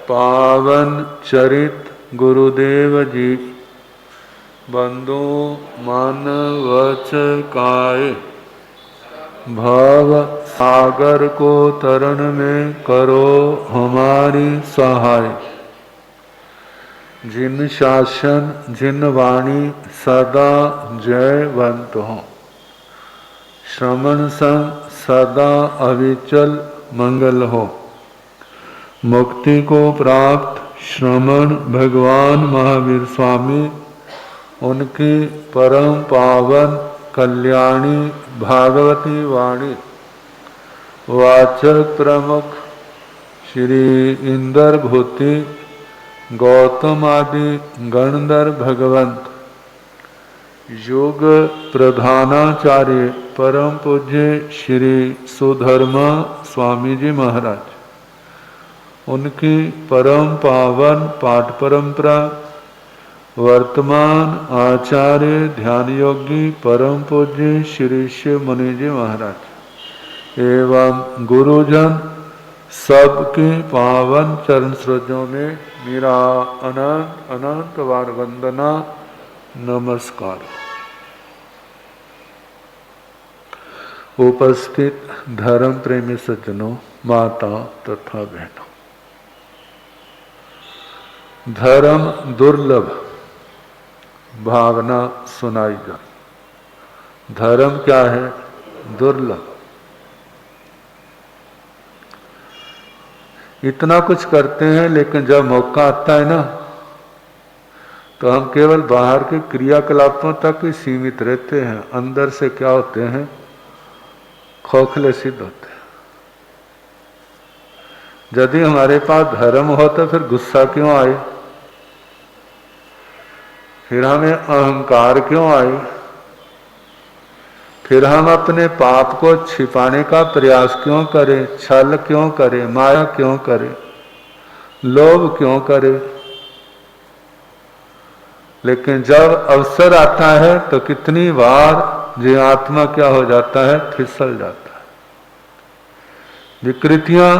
पावन चरित गुरुदेव जी बंदो मानव वच काय, भव सागर को तरण में करो हमारी सहाय। जिन शासन जिन वाणी सदा जयवंत हो, श्रवण संग सदा अविचल मंगल हो। मुक्ति को प्राप्त श्रमण भगवान महावीर स्वामी, उनकी परम पावन कल्याणी भागवती वाणी वाचक प्रमुख श्री इंदर भूति गौतम आदि गणधर भगवंत, योग प्रधानाचार्य परम पूज्य श्री सुधर्मा स्वामी जी महाराज, उनकी परम पावन पाठ परंपरा, वर्तमान आचार्य ध्यान योगी परम पूज्य श्री शिव मुनि जी महाराज एवं गुरुजन सबके पावन चरण सरोजों में मेरा अनंत अनंत बार वंदना नमस्कार। उपस्थित धर्म प्रेमी सज्जनों, माता तथा बहनों, धर्म दुर्लभ भावना सुनाई जा। धर्म क्या है? दुर्लभ। इतना कुछ करते हैं, लेकिन जब मौका आता है ना, तो हम केवल बाहर के क्रियाकलापों तक ही सीमित रहते हैं। अंदर से क्या होते हैं? खोखले सिद्ध होते हैं। यदि हमारे पास धर्म हो तो फिर गुस्सा क्यों आए? फिर हमें अहंकार क्यों आए? फिर हम अपने पाप को छिपाने का प्रयास क्यों करें? छल क्यों करें? माया क्यों करें? लोभ क्यों करें? लेकिन जब अवसर आता है तो कितनी बार ये आत्मा क्या हो जाता है? फिसल जाता है। विकृतियां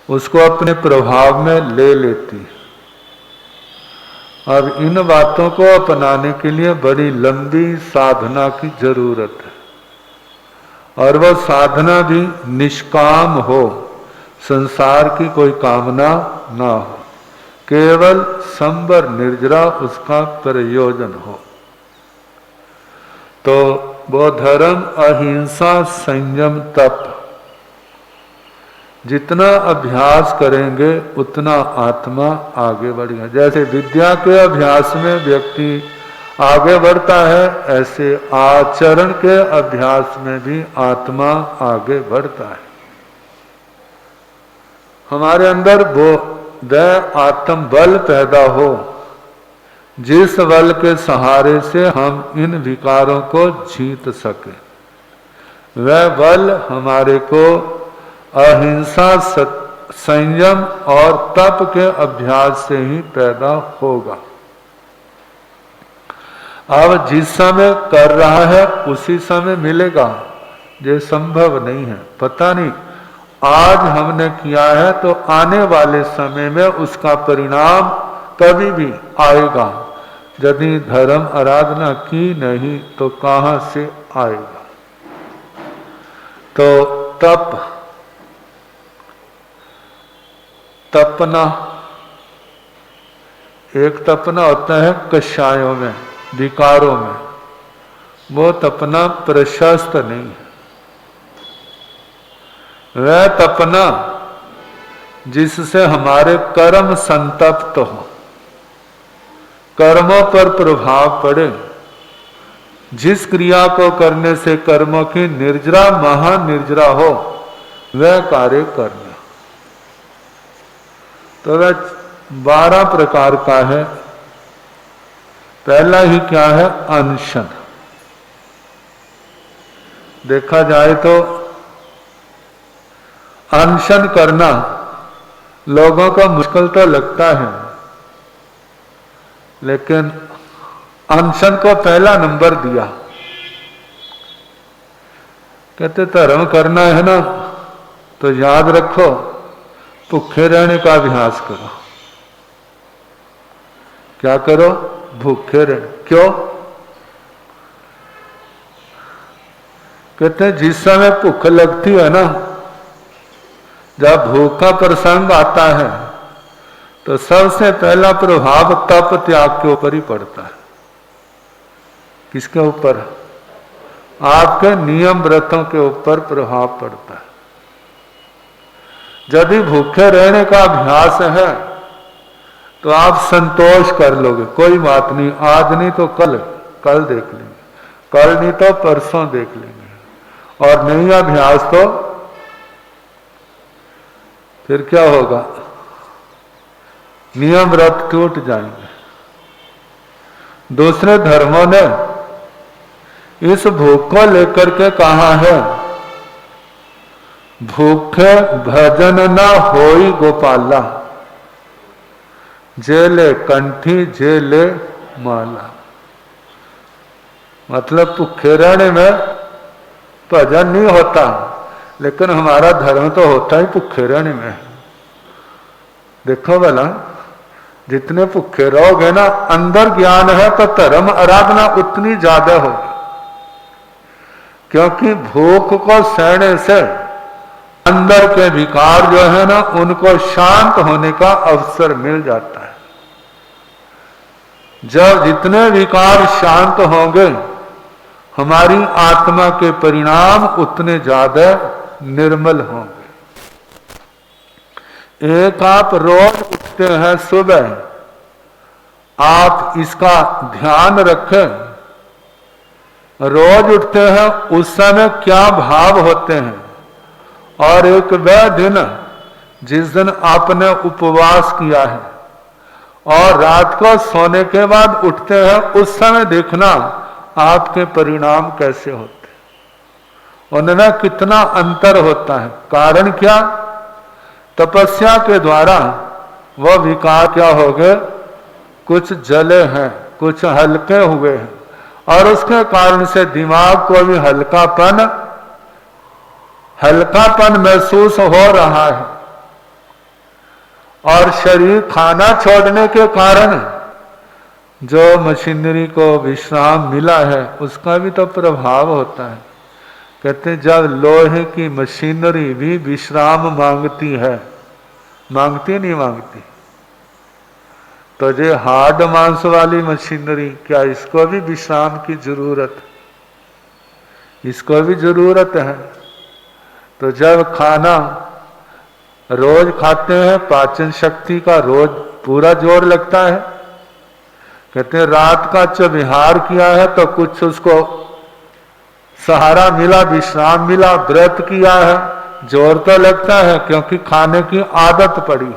उसको अपने प्रभाव में ले लेती है। अब इन बातों को अपनाने के लिए बड़ी लंबी साधना की जरूरत है, और वह साधना भी निष्काम हो, संसार की कोई कामना ना हो, केवल संबर निर्जरा उसका प्रयोजन हो। तो वो धर्म, अहिंसा, संयम, तप जितना अभ्यास करेंगे उतना आत्मा आगे बढ़ेगा। जैसे विद्या के अभ्यास में व्यक्ति आगे बढ़ता है, ऐसे आचरण के अभ्यास में भी आत्मा आगे बढ़ता है। हमारे अंदर वो आत्म बल पैदा हो, जिस बल के सहारे से हम इन विकारों को जीत सके। वह बल हमारे को अहिंसा, संयम और तप के अभ्यास से ही पैदा होगा। अब जिस समय कर रहा है उसी समय मिलेगा, ये संभव नहीं है। पता नहीं आज हमने किया है तो आने वाले समय में उसका परिणाम कभी भी आएगा। यदि धर्म आराधना की नहीं तो कहां से आएगा? तो तपना, एक तपना होता है कषायों में, विकारों में, वो तपना प्रशस्त नहीं है। वह तपना जिससे हमारे कर्म संतप्त हो, कर्मों पर प्रभाव पड़े, जिस क्रिया को करने से कर्मों की निर्जरा महानिर्जरा हो, वह कार्य करना। तो वह 12 प्रकार का है। पहला ही क्या है? अनशन। देखा जाए तो अनशन करना लोगों को मुश्किल तो लगता है, लेकिन अनशन को पहला नंबर दिया। कहते धर्म करना है ना, तो याद रखो भूखे रहने का अभ्यास करो। क्या करो? भूखे रहे। क्यों? कहते हैं जिस समय भूख लगती है ना, जब भूख का प्रसंग आता है तो सबसे पहला प्रभाव तप त्याग के ऊपर ही पड़ता है। किसके ऊपर? आपके नियम व्रतों के ऊपर प्रभाव पड़ता है। यदि भूखे रहने का अभ्यास है तो आप संतोष कर लोगे, कोई बात नहीं, आज नहीं तो कल देख लेंगे, कल नहीं तो परसों देख लेंगे। और नहीं अभ्यास तो फिर क्या होगा? नियम व्रत टूट जाएंगे। दूसरे धर्मों ने इस भूख को लेकर के कहा है, भूखे भजन न होई गोपाला, जेले कंठी जेले माला। मतलब भूखे रहने में भजन नहीं होता, लेकिन हमारा धर्म तो होता ही भूखे रहने में। देखो भला, जितने भूखे रहोगे ना, अंदर ज्ञान है तो धर्म आराधना उतनी ज्यादा होगी। क्योंकि भूख को सहने से अंदर के विकार जो है ना, उनको शांत होने का अवसर मिल जाता है। जब जितने विकार शांत होंगे, हमारी आत्मा के परिणाम उतने ज्यादा निर्मल होंगे। एक आप रोज उठते हैं सुबह, आप इसका ध्यान रखें। रोज उठते हैं, उस समय क्या भाव होते हैं, और एक वह दिन जिस दिन आपने उपवास किया है, और रात को सोने के बाद उठते हैं, उस समय देखना आपके परिणाम कैसे होते हैं, उनमें कितना अंतर होता है। कारण क्या? तपस्या के द्वारा वह विकार क्या हो गए? कुछ जले हैं, कुछ हल्के हुए हैं, और उसके कारण से दिमाग को भी हल्कापन महसूस हो रहा है। और शरीर खाना छोड़ने के कारण जो मशीनरी को विश्राम मिला है, उसका भी तो प्रभाव होता है। कहते जब लोहे की मशीनरी भी विश्राम मांगती है, मांगती नहीं मांगती, तो ये हार्ड मांस वाली मशीनरी, क्या इसको भी विश्राम की जरूरत? इसको भी जरूरत है। तो जब खाना रोज खाते हैं, पाचन शक्ति का रोज पूरा जोर लगता है। कहते हैं रात का जब विहार किया है तो कुछ उसको सहारा मिला, विश्राम मिला, व्रत किया है, जोर तो लगता है, क्योंकि खाने की आदत पड़ी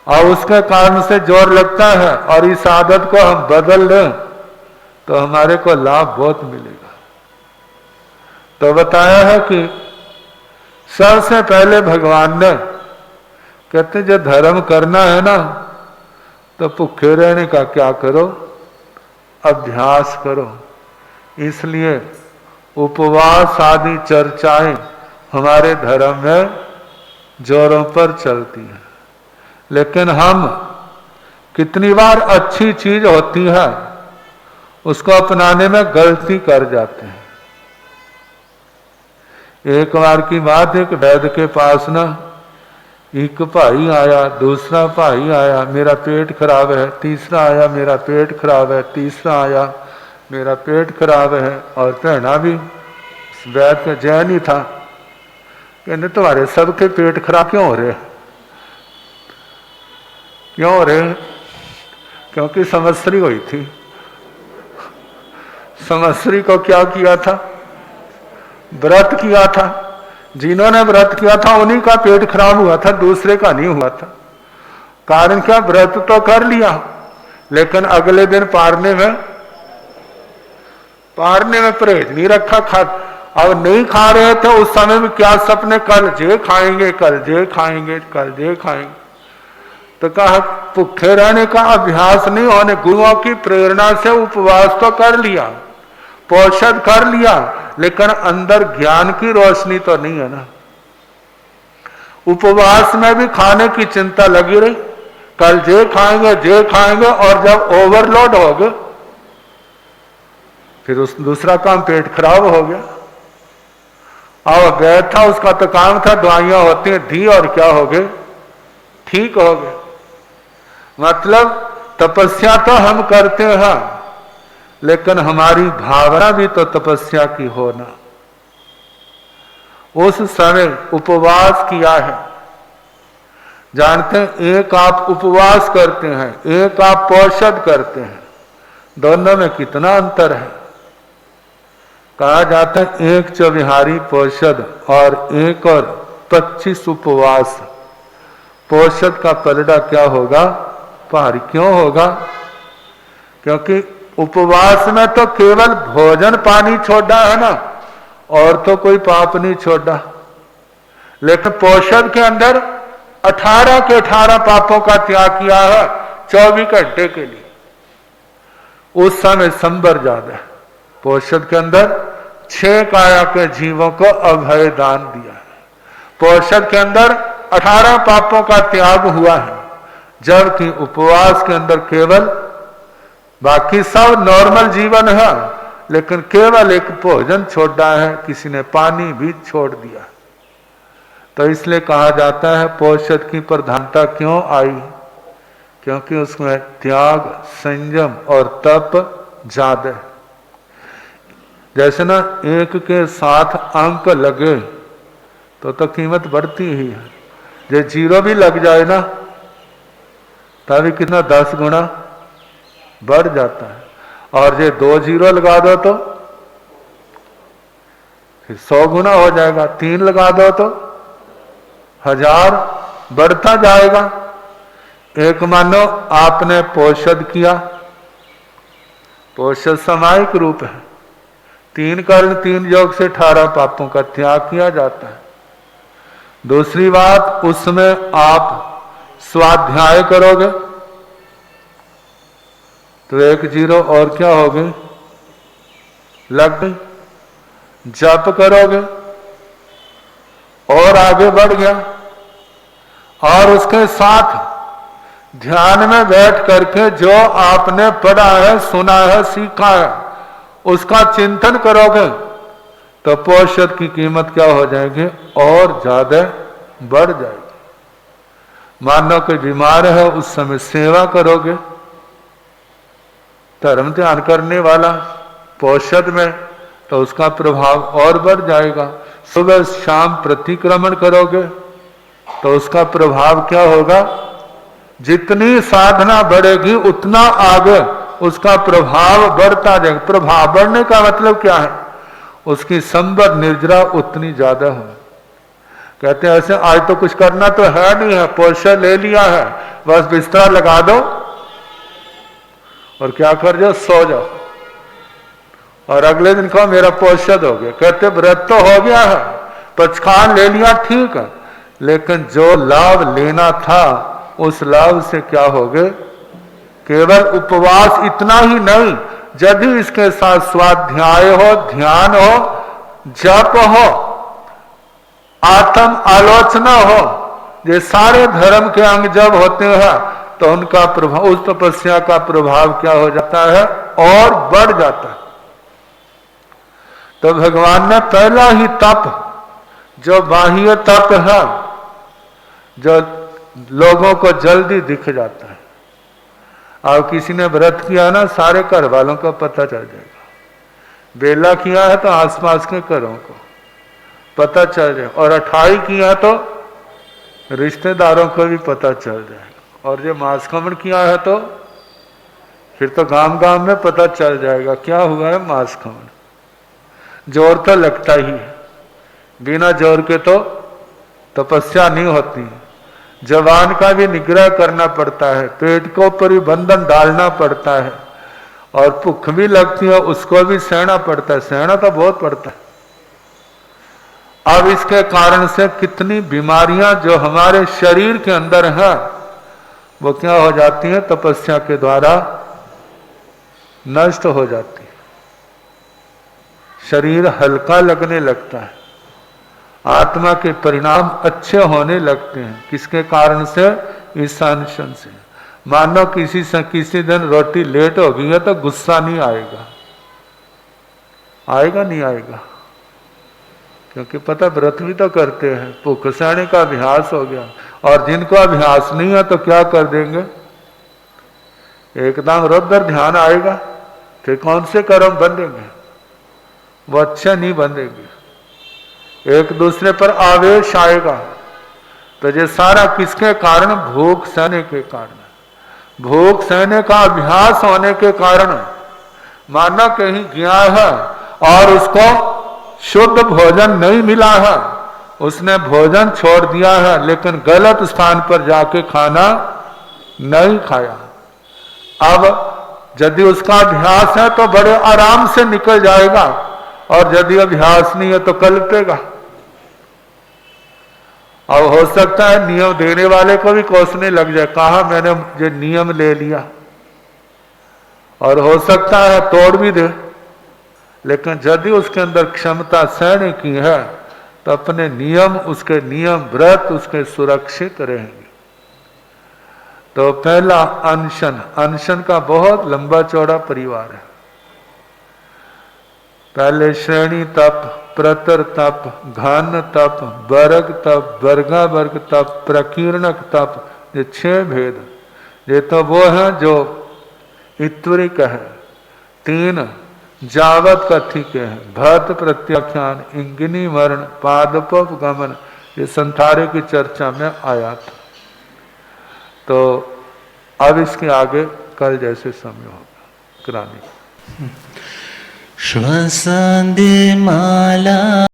और उसके कारण से जोर लगता है। और इस आदत को हम बदल लें तो हमारे को लाभ बहुत मिलेगा। तो बताया है कि सबसे पहले भगवान ने, कहते जो धर्म करना है ना, तो भूखे रहने का क्या करो? अभ्यास करो। इसलिए उपवास आदि चर्चाएं हमारे धर्म में जोरों पर चलती हैं। लेकिन हम कितनी बार अच्छी चीज होती है, उसको अपनाने में गलती कर जाते हैं। एक बार की बात है कि वैद्य के पास ना एक भाई आया, दूसरा भाई आया, मेरा पेट खराब है, तीसरा आया, मेरा पेट खराब है, तीसरा आया, मेरा पेट खराब है। और कहना भी वैद्य का जैन ही था। कहने तुम्हारे सबके पेट खराब क्यों हो रहे? क्यों हो रहे? क्योंकि समस्री हुई थी। समस्री को क्या किया था? व्रत किया था। जिन्होंने व्रत किया था उन्हीं का पेट खराब हुआ था, दूसरे का नहीं हुआ था। कारण क्या? व्रत तो कर लिया, लेकिन अगले दिन पारने में परहेज नहीं रखा। खा और नहीं खा रहे थे उस समय में क्या सपने? कल जे खाएंगे, कल जे खाएंगे, कल जे खाएंगे। तो कहा भूखे रहने का अभ्यास नहीं होने, गुरुओं की प्रेरणा से उपवास तो कर लिया, पोषण कर लिया, लेकिन अंदर ज्ञान की रोशनी तो नहीं है ना। उपवास में भी खाने की चिंता लगी रही, कल जे खाएंगे और जब ओवरलोड हो गए फिर उस दूसरा काम पेट खराब हो गया। अब गया था, उसका तो काम था दवाइयां होती हैं दी और क्या हो गए, ठीक हो गए। मतलब तपस्या तो हम करते हैं, लेकिन हमारी भावना भी तो तपस्या की होना। उस समय उपवास किया है, जानते हैं, एक आप उपवास करते हैं, एक आप पौषध करते हैं, दोनों में कितना अंतर है। कहा जाता है एक चौबिहारी पौषध और एक और 25 उपवास। पौषध का पलड़ा क्या होगा, भारी क्यों होगा? क्योंकि उपवास में तो केवल भोजन पानी छोड़ा है ना, और तो कोई पाप नहीं छोड़ा। लेकिन पौषध के अंदर 18 के 18 पापों का त्याग किया है 24 घंटे के लिए। उस समय संबर ज्यादा है। पौषध के अंदर 6 काया के जीवों को अभय दान दिया है। पौषध के अंदर 18 पापों का त्याग हुआ है, जबकि उपवास के अंदर केवल, बाकी सब नॉर्मल जीवन है, लेकिन केवल एक भोजन छोड़ा है, किसी ने पानी भी छोड़ दिया। तो इसलिए कहा जाता है पौषध की प्रधानता क्यों आई? क्योंकि उसमें त्याग, संयम और तप ज्यादा है। जैसे ना एक के साथ अंक लगे तो कीमत बढ़ती ही है। जो 0 भी लग जाए ना तभी कितना 10 गुना बढ़ जाता है, और जो 2 0 लगा दो तो फिर 100 गुना हो जाएगा, 3 लगा दो तो 1000 बढ़ता जाएगा। एक मानो आपने पौषध किया, पौषध सामायिक रूप है, 3 कर्ण 3 योग से 18 पापों का त्याग किया जाता है। दूसरी बात, उसमें आप स्वाध्याय करोगे तो 1 0 और क्या हो गई, लग गई। जप करोगे और आगे बढ़ गया, और उसके साथ ध्यान में बैठ करके जो आपने पढ़ा है, सुना है, सीखा है, उसका चिंतन करोगे तो पौषध की कीमत क्या हो जाएगी, और ज्यादा बढ़ जाएगी। मानो कोई बीमार है, उस समय सेवा करोगे, धर्म ध्यान करने वाला पौषध में, तो उसका प्रभाव और बढ़ जाएगा। सुबह शाम प्रतिक्रमण करोगे तो उसका प्रभाव क्या होगा, जितनी साधना बढ़ेगी उतना आगे उसका प्रभाव बढ़ता जाएगा। प्रभाव बढ़ने का मतलब क्या है, उसकी संबर निर्जरा उतनी ज्यादा हो। कहते हैं ऐसे आज तो कुछ करना तो है नहीं है, पौषध ले लिया है, बस बिस्तरा लगा दो और क्या कर जाओ, सो जाओ, और अगले दिन कहो मेरा पौषध हो गया। कहते व्रत तो हो गया है, पचखान ले लिया, ठीक है, लेकिन जो लाभ लेना था उस लाभ से क्या हो गए, केवल उपवास इतना ही नहीं, यदि इसके साथ स्वाध्याय हो, ध्यान हो, जप हो, आत्म आलोचना हो, ये सारे धर्म के अंग जब होते हैं तो उनका प्रभाव, उस तपस्या का प्रभाव क्या हो जाता है, और बढ़ जाता है। तो भगवान ने पहला ही तप, जो बाह्य तप है, जो लोगों को जल्दी दिख जाता है। अब किसी ने व्रत किया ना, सारे घर वालों को पता चल जाएगा। बेला किया है तो आसपास के घरों को पता चल जाए, और 28 किया तो रिश्तेदारों को भी पता चल जाएगा, और जो मांस खमन किया है तो फिर तो गांव गांव में पता चल जाएगा क्या हुआ है मांस खमन। जोर तो लगता ही है, बिना जोर के तो तपस्या नहीं होती। जवान का भी निग्रह करना पड़ता है, पेट को ऊपर भी बंधन डालना पड़ता है, और भूख भी लगती है, उसको भी सहना पड़ता है, सहना तो बहुत पड़ता है। अब इसके कारण से कितनी बीमारियां जो हमारे शरीर के अंदर है वो क्या हो जाती है, तपस्या के द्वारा नष्ट हो जाती है। शरीर हल्का लगने लगता है, आत्मा के परिणाम अच्छे होने लगते हैं। किसके कारण से? इस अनशन से। मानो किसी दिन रोटी लेट हो गई है तो गुस्सा नहीं आएगा, आएगा नहीं आएगा, क्योंकि पता व्रत भी तो करते हैं, भूख सहने का अभ्यास हो गया। और जिनको अभ्यास नहीं है तो क्या कर देंगे? एकदम रुद्र ध्यान आएगा, फिर कौन से कर्म बंधेंगे? वो अच्छे नहीं बंधेंगे, एक दूसरे पर आवेश आएगा। तो ये सारा किसके कारण? भूख सहने के कारण। भूख सहने का अभ्यास होने के कारण मानो कहीं गया है और उसको शुद्ध भोजन नहीं मिला है, उसने भोजन छोड़ दिया है, लेकिन गलत स्थान पर जाके खाना नहीं खाया। अब यदि उसका अभ्यास है तो बड़े आराम से निकल जाएगा, और यदि अभ्यास नहीं है तो कल्पेगा। अब हो सकता है नियम देने वाले को भी कोसने लग जाए, कहा मैंने ये नियम ले लिया, और हो सकता है तोड़ भी दे। लेकिन यदि उसके अंदर क्षमता सहने की है तो अपने नियम, उसके नियम व्रत उसके सुरक्षित रहेंगे। तो पहला अनशन, अनशन का बहुत लंबा चौड़ा परिवार है। पहले श्रेणी तप, प्रतर तप, घन तप, वर्ग तप, वर्गावर्ग तप, प्रकीर्णक तप, ये 6 भेद। ये तो वो है जो इत्वरिक है। 3 जावत कथिक है, भत प्रत्याख्यान, इंगिनी वर्ण, पादपोप गमन, ये संथारे की चर्चा में आया था। तो अब इसके आगे कल जैसे समय होगा कराने। श्वसंदे माला